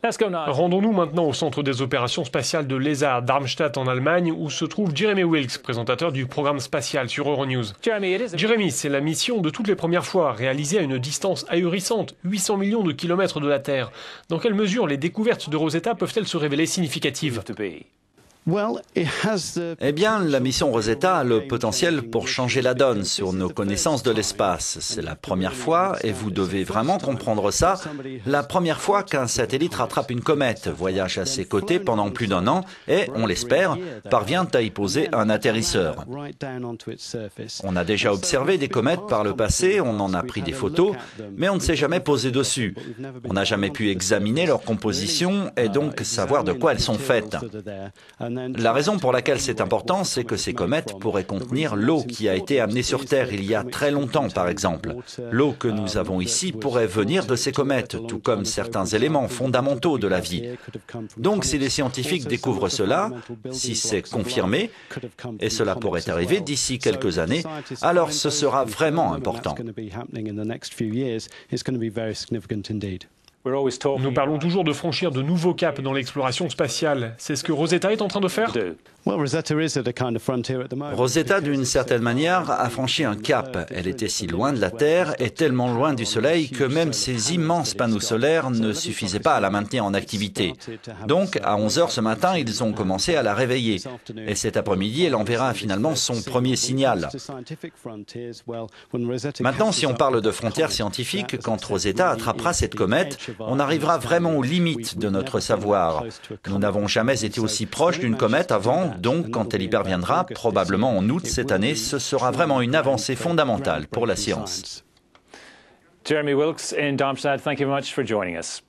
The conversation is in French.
Rendons-nous maintenant au centre des opérations spatiales de l'ESA à Darmstadt en Allemagne, où se trouve Jeremy Wilks, présentateur du programme spatial sur Euronews. Jeremy, c'est la mission de toutes les premières fois, réalisée à une distance ahurissante, 800 millions de kilomètres de la Terre. Dans quelle mesure les découvertes de Rosetta peuvent-elles se révéler significatives ? Eh bien, la mission Rosetta a le potentiel pour changer la donne sur nos connaissances de l'espace. C'est la première fois, et vous devez vraiment comprendre ça, la première fois qu'un satellite rattrape une comète, voyage à ses côtés pendant plus d'1 an et, on l'espère, parvient à y poser un atterrisseur. On a déjà observé des comètes par le passé, on en a pris des photos, mais on ne s'est jamais posé dessus. On n'a jamais pu examiner leur composition et donc savoir de quoi elles sont faites. La raison pour laquelle c'est important, c'est que ces comètes pourraient contenir l'eau qui a été amenée sur Terre il y a très longtemps, par exemple. L'eau que nous avons ici pourrait venir de ces comètes, tout comme certains éléments fondamentaux de la vie. Donc, si les scientifiques découvrent cela, si c'est confirmé, et cela pourrait arriver d'ici quelques années, alors ce sera vraiment important. Nous parlons toujours de franchir de nouveaux caps dans l'exploration spatiale. C'est ce que Rosetta est en train de faire ? Rosetta, d'une certaine manière, a franchi un cap. Elle était si loin de la Terre et tellement loin du Soleil que même ces immenses panneaux solaires ne suffisaient pas à la maintenir en activité. Donc, à 11 h ce matin, ils ont commencé à la réveiller. Et cet après-midi, elle enverra finalement son premier signal. Maintenant, si on parle de frontières scientifiques, quand Rosetta attrapera cette comète, on arrivera vraiment aux limites de notre savoir. Nous n'avons jamais été aussi proches d'une comète avant, donc quand elle y parviendra, probablement en août cette année, ce sera vraiment une avancée fondamentale pour la science. Jeremy Wilks in Darmstadt, thank you very much for joining us.